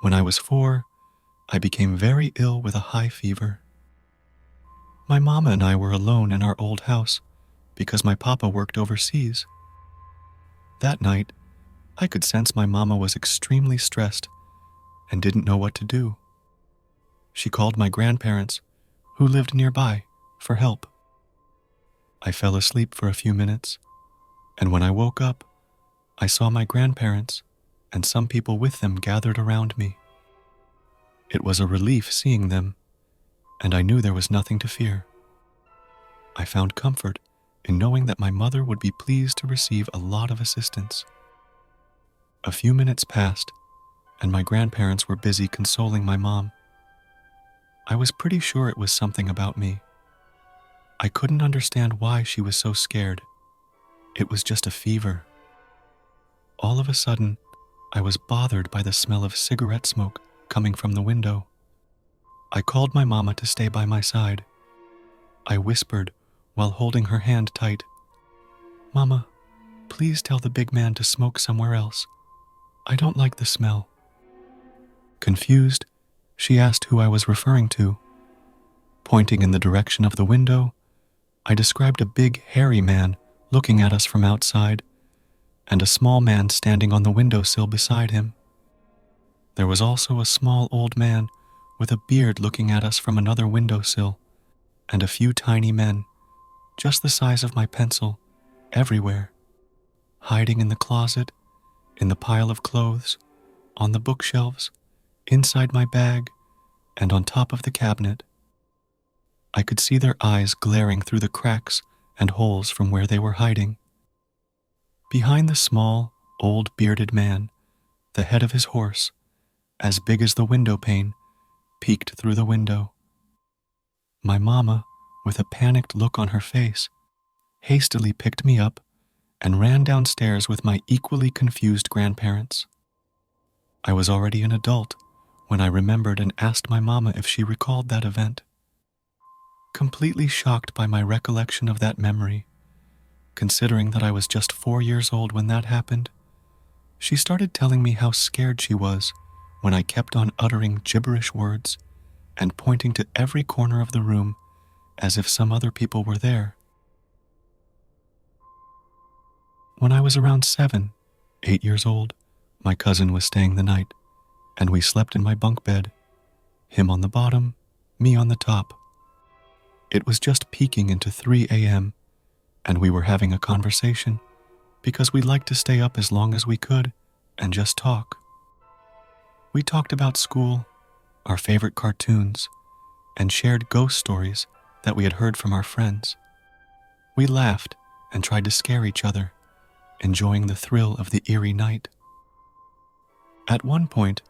When I was 4, I became very ill with a high fever. My mama and I were alone in our old house because my papa worked overseas. That night, I could sense my mama was extremely stressed and didn't know what to do. She called my grandparents, who lived nearby, for help. I fell asleep for a few minutes, and when I woke up, I saw my grandparents and some people with them gathered around me. It was a relief seeing them, and I knew there was nothing to fear. I found comfort in knowing that my mother would be pleased to receive a lot of assistance. A few minutes passed, and my grandparents were busy consoling my mom. I was pretty sure it was something about me. I couldn't understand why she was so scared. It was just a fever. All of a sudden, I was bothered by the smell of cigarette smoke coming from the window. I called my mama to stay by my side. I whispered while holding her hand tight, "Mama, please tell the big man to smoke somewhere else. I don't like the smell." Confused, she asked who I was referring to. Pointing in the direction of the window, I described a big, hairy man looking at us from outside, and a small man standing on the windowsill beside him. There was also a small old man with a beard looking at us from another windowsill, and a few tiny men, just the size of my pencil, everywhere, hiding in the closet, in the pile of clothes, on the bookshelves, inside my bag, and on top of the cabinet. I could see their eyes glaring through the cracks and holes from where they were hiding. Behind the small, old bearded man, the head of his horse, as big as the window pane, peeked through the window. My mama, with a panicked look on her face, hastily picked me up and ran downstairs with my equally confused grandparents. I was already an adult when I remembered and asked my mama if she recalled that event. Completely shocked by my recollection of that memory, considering that I was just 4 years old when that happened, she started telling me how scared she was when I kept on uttering gibberish words and pointing to every corner of the room as if some other people were there. When I was around 7, 8 years old, my cousin was staying the night, and we slept in my bunk bed, him on the bottom, me on the top. It was just peeking into 3 a.m., and we were having a conversation because we liked to stay up as long as we could and just talk. We talked about school, our favorite cartoons, and shared ghost stories that we had heard from our friends. We laughed and tried to scare each other, enjoying the thrill of the eerie night. At one point,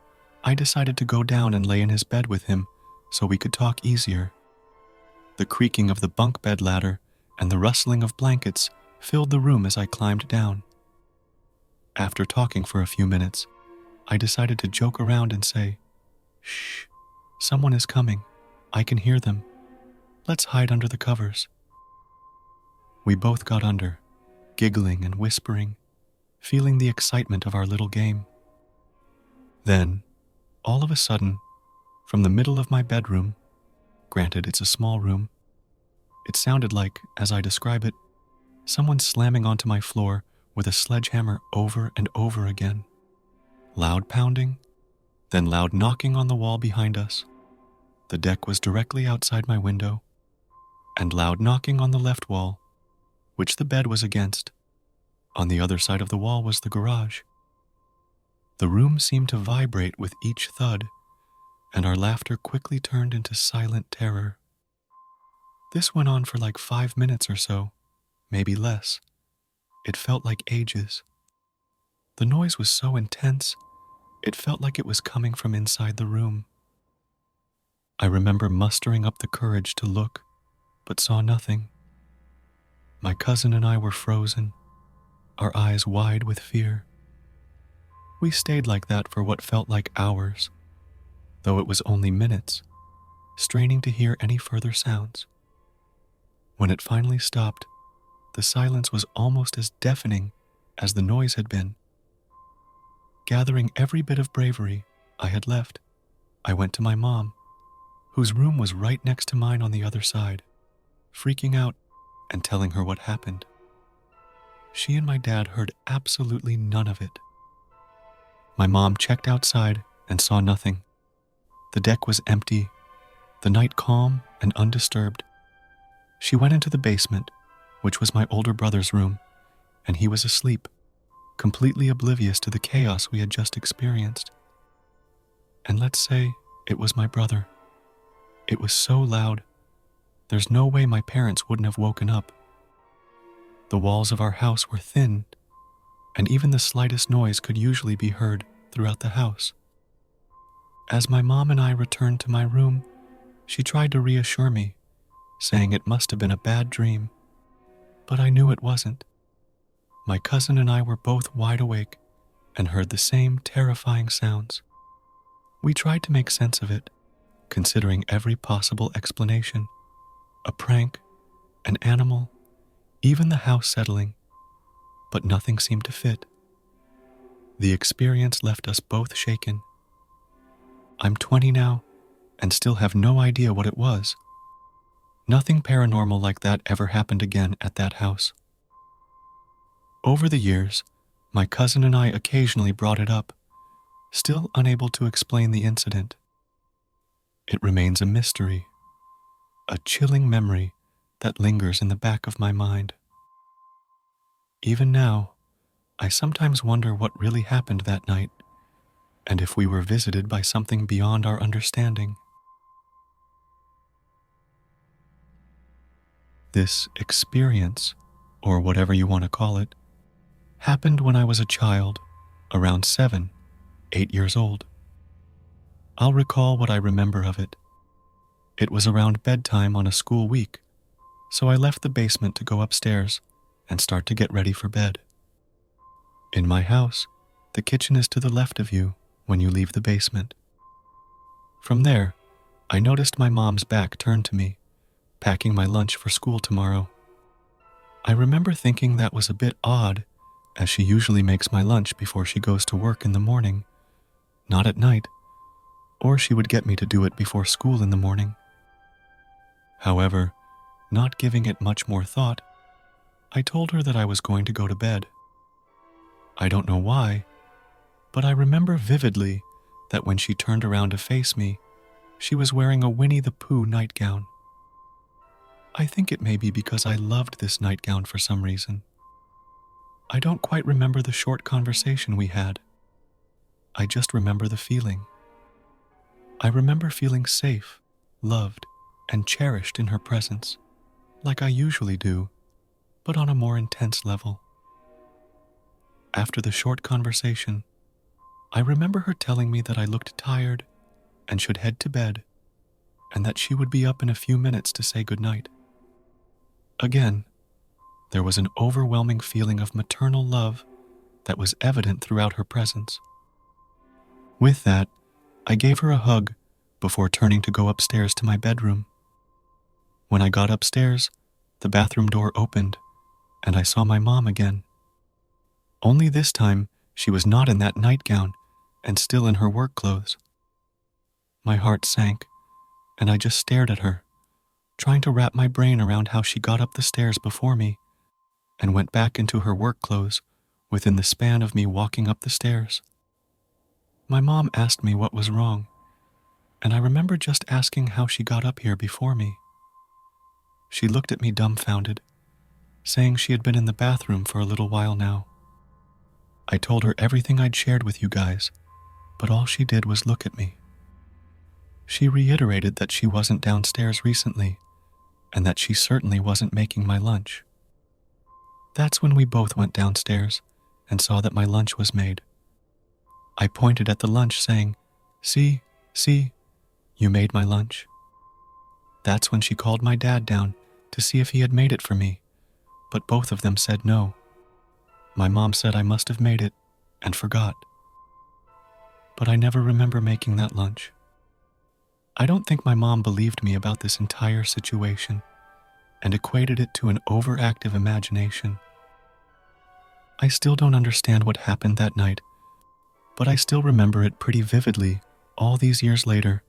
I decided to go down and lay in his bed with him so we could talk easier. The creaking of the bunk bed ladder and the rustling of blankets filled the room as I climbed down. After talking for a few minutes, I decided to joke around and say, "Shh, someone is coming. I can hear them. Let's hide under the covers." We both got under, giggling and whispering, feeling the excitement of our little game. Then, all of a sudden, from the middle of my bedroom, granted it's a small room, it sounded like, as I describe it, someone slamming onto my floor with a sledgehammer over and over again. Loud pounding, then loud knocking on the wall behind us. The deck was directly outside my window, and loud knocking on the left wall, which the bed was against. On the other side of the wall was the garage. The room seemed to vibrate with each thud, and our laughter quickly turned into silent terror. This went on for like 5 minutes or so, maybe less. It felt like ages. The noise was so intense, it felt like it was coming from inside the room. I remember mustering up the courage to look, but saw nothing. My cousin and I were frozen, our eyes wide with fear. We stayed like that for what felt like hours, though it was only minutes, straining to hear any further sounds. When it finally stopped, the silence was almost as deafening as the noise had been. Gathering every bit of bravery, I had left, I went to my mom, whose room was right next to mine on the other side, freaking out and telling her what happened. She and my dad heard absolutely none of it. My mom checked outside and saw nothing. The deck was empty, the night calm and undisturbed. She went into the basement, which was my older brother's room, and he was asleep, completely oblivious to the chaos we had just experienced. And let's say it was my brother. It was so loud, there's no way my parents wouldn't have woken up. The walls of our house were thin, and even the slightest noise could usually be heard throughout the house. As my mom and I returned to my room, she tried to reassure me, saying it must have been a bad dream, but I knew it wasn't. My cousin and I were both wide awake and heard the same terrifying sounds. We tried to make sense of it, considering every possible explanation: a prank, an animal, even the house settling, but nothing seemed to fit. The experience left us both shaken. I'm 20 now and still have no idea what it was. Nothing paranormal like that ever happened again at that house. Over the years, my cousin and I occasionally brought it up, still unable to explain the incident. It remains a mystery, a chilling memory that lingers in the back of my mind. Even now, I sometimes wonder what really happened that night, and if we were visited by something beyond our understanding. This experience, or whatever you want to call it, happened when I was a child, around 7, 8 years old. I'll recall what I remember of it. It was around bedtime on a school week, so I left the basement to go upstairs and start to get ready for bed. In my house, the kitchen is to the left of you when you leave the basement. From there, I noticed my mom's back turned to me, packing my lunch for school tomorrow. I remember thinking that was a bit odd, as she usually makes my lunch before she goes to work in the morning, not at night, or she would get me to do it before school in the morning. However, not giving it much more thought, I told her that I was going to go to bed. I don't know why, but I remember vividly that when she turned around to face me, she was wearing a Winnie the Pooh nightgown. I think it may be because I loved this nightgown for some reason. I don't quite remember the short conversation we had. I just remember the feeling. I remember feeling safe, loved, and cherished in her presence, like I usually do, but on a more intense level. After the short conversation, I remember her telling me that I looked tired and should head to bed, and that she would be up in a few minutes to say goodnight. Again, there was an overwhelming feeling of maternal love that was evident throughout her presence. With that, I gave her a hug before turning to go upstairs to my bedroom. When I got upstairs, the bathroom door opened, and I saw my mom again. Only this time, she was not in that nightgown and still in her work clothes. My heart sank, and I just stared at her, trying to wrap my brain around how she got up the stairs before me and went back into her work clothes within the span of me walking up the stairs. My mom asked me what was wrong, and I remember just asking how she got up here before me. She looked at me dumbfounded, saying she had been in the bathroom for a little while now. I told her everything I'd shared with you guys, but all she did was look at me. She reiterated that she wasn't downstairs recently, and that she certainly wasn't making my lunch. That's when we both went downstairs and saw that my lunch was made. I pointed at the lunch saying, see, you made my lunch." That's when she called my dad down to see if he had made it for me, but both of them said no. My mom said I must have made it and forgot. But I never remember making that lunch. I don't think my mom believed me about this entire situation and equated it to an overactive imagination. I still don't understand what happened that night, but I still remember it pretty vividly all these years later,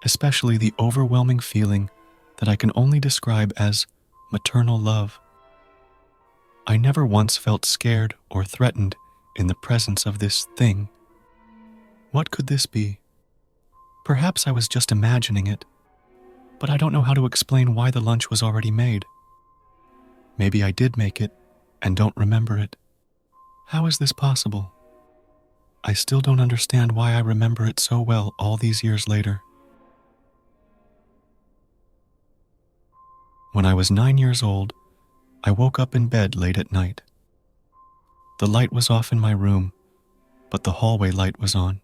especially the overwhelming feeling that I can only describe as maternal love. I never once felt scared or threatened in the presence of this thing. What could this be? Perhaps I was just imagining it, but I don't know how to explain why the lunch was already made. Maybe I did make it and don't remember it. How is this possible? I still don't understand why I remember it so well all these years later. When I was 9 years old, I woke up in bed late at night. The light was off in my room, but the hallway light was on.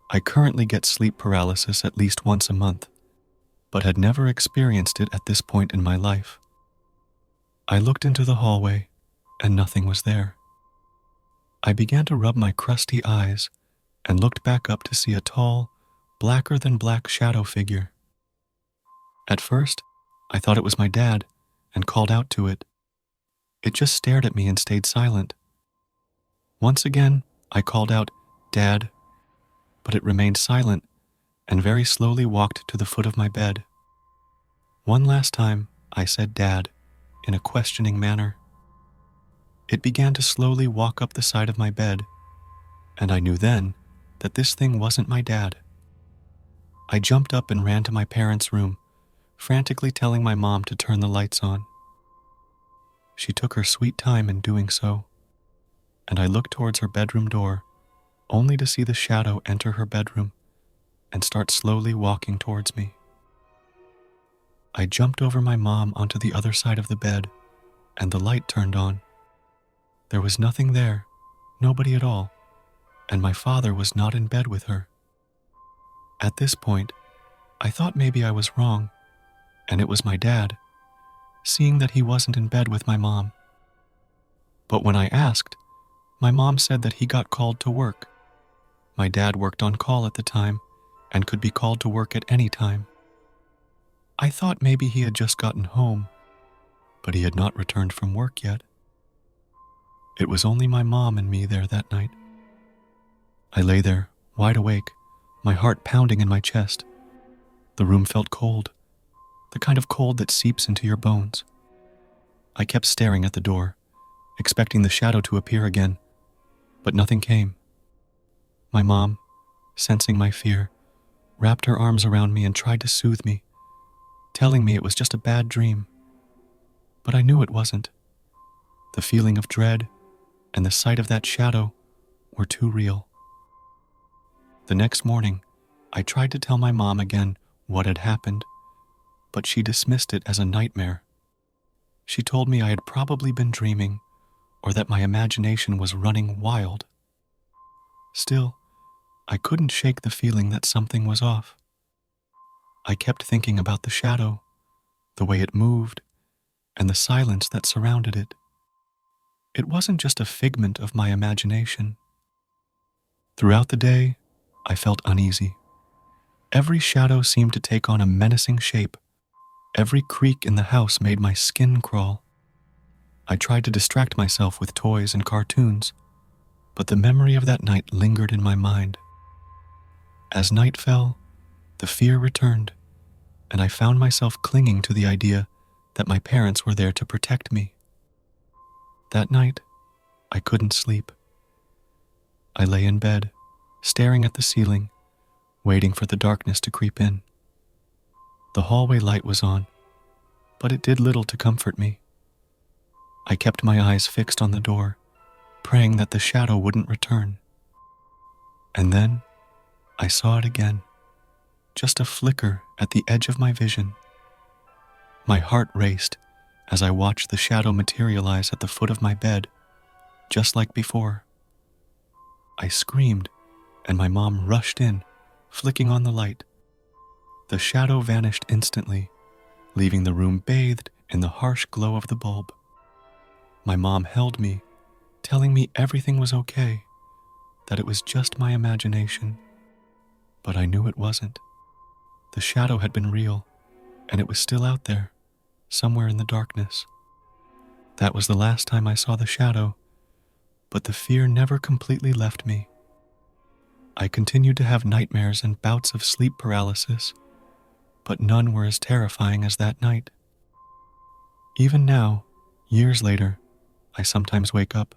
I currently get sleep paralysis at least once a month, but had never experienced it at this point in my life. I looked into the hallway, and nothing was there. I began to rub my crusty eyes and looked back up to see a tall, blacker than black shadow figure. At first, I thought it was my dad and called out to it. It just stared at me and stayed silent. Once again, I called out, "Dad," but it remained silent and very slowly walked to the foot of my bed. One last time, I said "Dad" in a questioning manner. It began to slowly walk up the side of my bed, and I knew then that this thing wasn't my dad. I jumped up and ran to my parents' room, frantically telling my mom to turn the lights on. She took her sweet time in doing so, and I looked towards her bedroom door, only to see the shadow enter her bedroom and start slowly walking towards me. I jumped over my mom onto the other side of the bed, and the light turned on. There was nothing there, nobody at all, and my father was not in bed with her. At this point, I thought maybe I was wrong, and it was my dad, seeing that he wasn't in bed with my mom. But when I asked, my mom said that he got called to work. My dad worked on call at the time and could be called to work at any time. I thought maybe he had just gotten home, but he had not returned from work yet. It was only my mom and me there that night. I lay there, wide awake, my heart pounding in my chest. The room felt cold, the kind of cold that seeps into your bones. I kept staring at the door, expecting the shadow to appear again, but nothing came. My mom, sensing my fear, wrapped her arms around me and tried to soothe me, telling me it was just a bad dream. But I knew it wasn't. The feeling of dread and the sight of that shadow were too real. The next morning, I tried to tell my mom again what had happened, but she dismissed it as a nightmare. She told me I had probably been dreaming, or that my imagination was running wild. Still, I couldn't shake the feeling that something was off. I kept thinking about the shadow, the way it moved, and the silence that surrounded it. It wasn't just a figment of my imagination. Throughout the day, I felt uneasy. Every shadow seemed to take on a menacing shape. Every creak in the house made my skin crawl. I tried to distract myself with toys and cartoons, but the memory of that night lingered in my mind. As night fell, the fear returned, and I found myself clinging to the idea that my parents were there to protect me. That night, I couldn't sleep. I lay in bed, staring at the ceiling, waiting for the darkness to creep in. The hallway light was on, but it did little to comfort me. I kept my eyes fixed on the door, praying that the shadow wouldn't return. And then, I saw it again, just a flicker at the edge of my vision. My heart raced as I watched the shadow materialize at the foot of my bed, just like before. I screamed, and my mom rushed in, flicking on the light. The shadow vanished instantly, leaving the room bathed in the harsh glow of the bulb. My mom held me, telling me everything was okay, that it was just my imagination. But I knew it wasn't. The shadow had been real, and it was still out there, somewhere in the darkness. That was the last time I saw the shadow, but the fear never completely left me. I continued to have nightmares and bouts of sleep paralysis, but none were as terrifying as that night. Even now, years later, I sometimes wake up,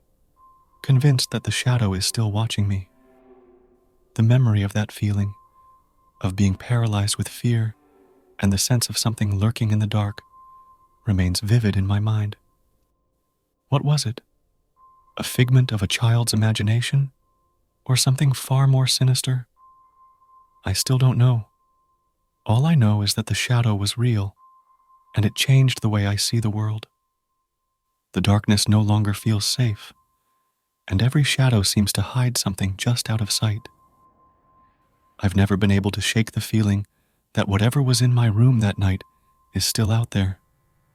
convinced that the shadow is still watching me. The memory of that feeling, of being paralyzed with fear and the sense of something lurking in the dark, remains vivid in my mind. What was it? A figment of a child's imagination? Or something far more sinister? I still don't know. All I know is that the shadow was real, and it changed the way I see the world. The darkness no longer feels safe, and every shadow seems to hide something just out of sight. I've never been able to shake the feeling that whatever was in my room that night is still out there,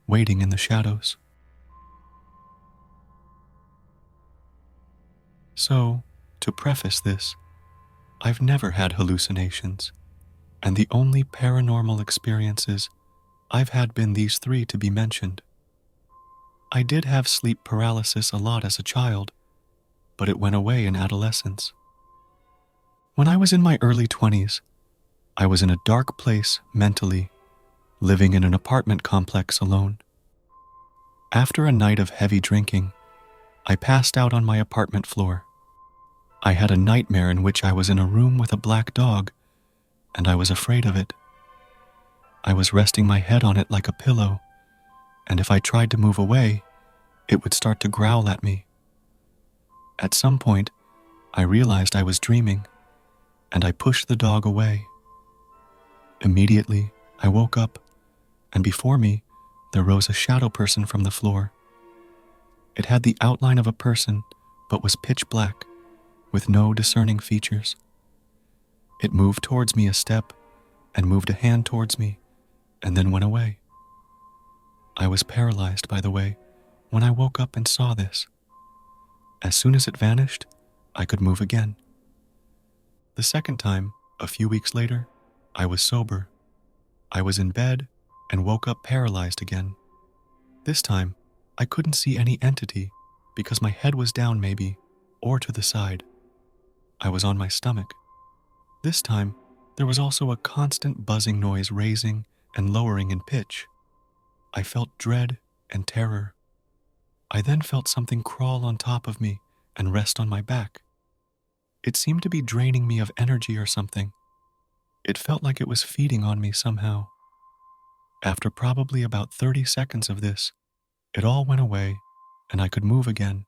waiting in the shadows. So, to preface this, I've never had hallucinations, and the only paranormal experiences I've had been these three to be mentioned. I did have sleep paralysis a lot as a child, but it went away in adolescence. When I was in my early 20s, I was in a dark place mentally, living in an apartment complex alone. After a night of heavy drinking, I passed out on my apartment floor. I had a nightmare in which I was in a room with a black dog, and I was afraid of it. I was resting my head on it like a pillow, and if I tried to move away, it would start to growl at me. At some point, I realized I was dreaming, and I pushed the dog away. Immediately, I woke up, and before me, there rose a shadow person from the floor. It had the outline of a person, but was pitch black, with no discerning features. It moved towards me a step, and moved a hand towards me, and then went away. I was paralyzed, by the way, when I woke up and saw this. As soon as it vanished, I could move again. The second time, a few weeks later, I was sober. I was in bed and woke up paralyzed again. This time, I couldn't see any entity because my head was down maybe, or to the side. I was on my stomach. This time, there was also a constant buzzing noise raising and lowering in pitch. I felt dread and terror. I then felt something crawl on top of me and rest on my back. It seemed to be draining me of energy or something. It felt like it was feeding on me somehow. After probably about 30 seconds of this, it all went away and I could move again.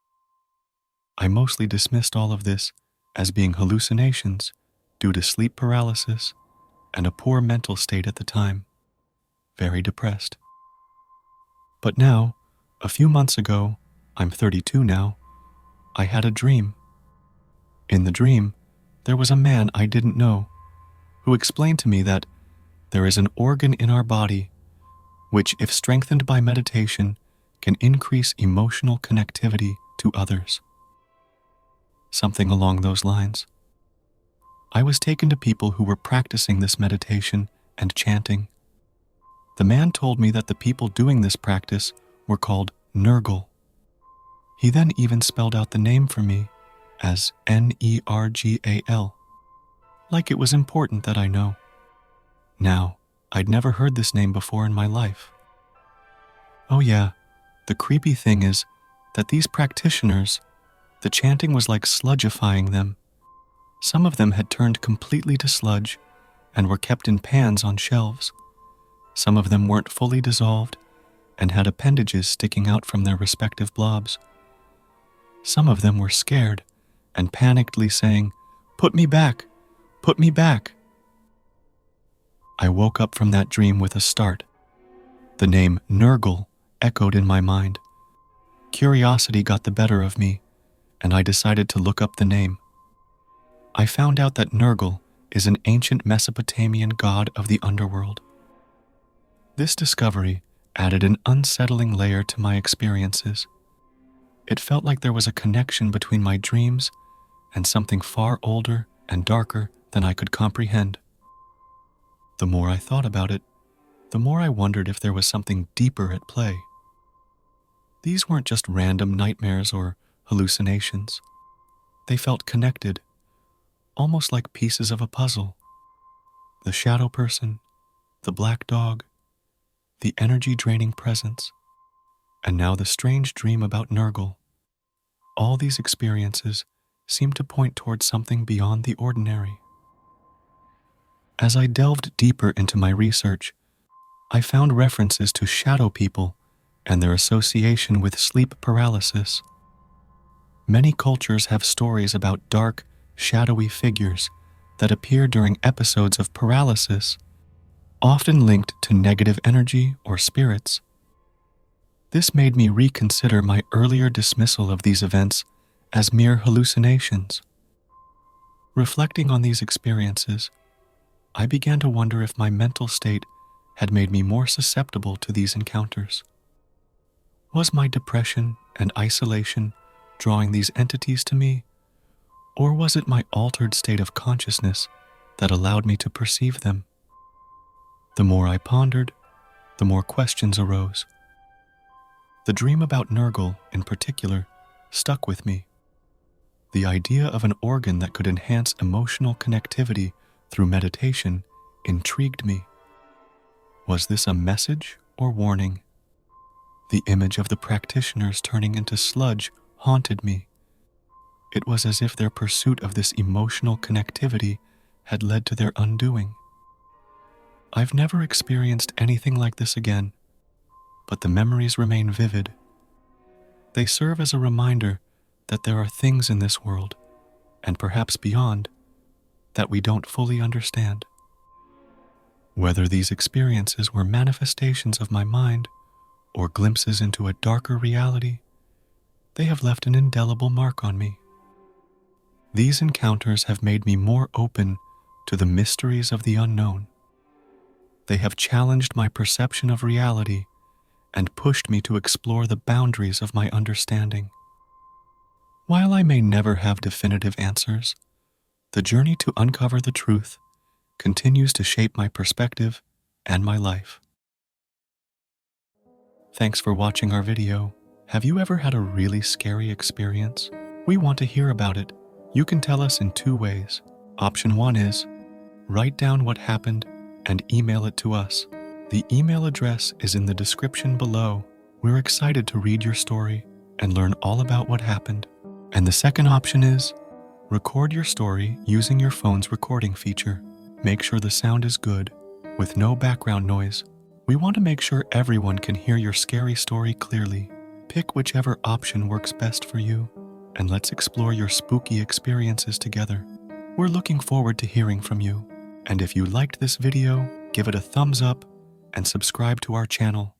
I mostly dismissed all of this as being hallucinations due to sleep paralysis and a poor mental state at the time. Very depressed. But now, a few months ago, I'm 32 now, I had a dream. In the dream, there was a man I didn't know who explained to me that there is an organ in our body which, if strengthened by meditation, can increase emotional connectivity to others. Something along those lines. I was taken to people who were practicing this meditation and chanting. The man told me that the people doing this practice were called Nurgle. He then even spelled out the name for me as Nergal, like it was important that I know. Now, I'd never heard this name before in my life. Oh yeah, the creepy thing is that these practitioners, the chanting was like sludgifying them. Some of them had turned completely to sludge and were kept in pans on shelves. Some of them weren't fully dissolved and had appendages sticking out from their respective blobs. Some of them were scared and panickedly saying, "Put me back! Put me back!" I woke up from that dream with a start. The name Nurgle echoed in my mind. Curiosity got the better of me, and I decided to look up the name. I found out that Nurgle is an ancient Mesopotamian god of the underworld. This discovery added an unsettling layer to my experiences. It felt like there was a connection between my dreams and something far older and darker than I could comprehend. The more I thought about it, the more I wondered if there was something deeper at play. These weren't just random nightmares or hallucinations. They felt connected, almost like pieces of a puzzle. The shadow person, the black dog, the energy-draining presence, and now the strange dream about Nurgle. All these experiences seem to point towards something beyond the ordinary. As I delved deeper into my research, I found references to shadow people and their association with sleep paralysis. Many cultures have stories about dark, shadowy figures that appear during episodes of paralysis, often linked to negative energy or spirits. This made me reconsider my earlier dismissal of these events as mere hallucinations. Reflecting on these experiences, I began to wonder if my mental state had made me more susceptible to these encounters. Was my depression and isolation drawing these entities to me, or was it my altered state of consciousness that allowed me to perceive them? The more I pondered, the more questions arose. The dream about Nurgle, in particular, stuck with me. The idea of an organ that could enhance emotional connectivity through meditation intrigued me. Was this a message or warning? The image of the practitioners turning into sludge haunted me. It was as if their pursuit of this emotional connectivity had led to their undoing. I've never experienced anything like this again, but the memories remain vivid. They serve as a reminder that there are things in this world, and perhaps beyond, that we don't fully understand. Whether these experiences were manifestations of my mind or glimpses into a darker reality, they have left an indelible mark on me. These encounters have made me more open to the mysteries of the unknown. They have challenged my perception of reality and pushed me to explore the boundaries of my understanding. While I may never have definitive answers, the journey to uncover the truth continues to shape my perspective and my life. Thanks for watching our video. Have you ever had a really scary experience? We want to hear about it. You can tell us in 2 ways. Option 1 is, write down what happened and email it to us. The email address is in the description below. We're excited to read your story and learn all about what happened. And the second option is, record your story using your phone's recording feature. Make sure the sound is good, with no background noise. We want to make sure everyone can hear your scary story clearly. Pick whichever option works best for you, and let's explore your spooky experiences together. We're looking forward to hearing from you. And if you liked this video, give it a thumbs up and subscribe to our channel.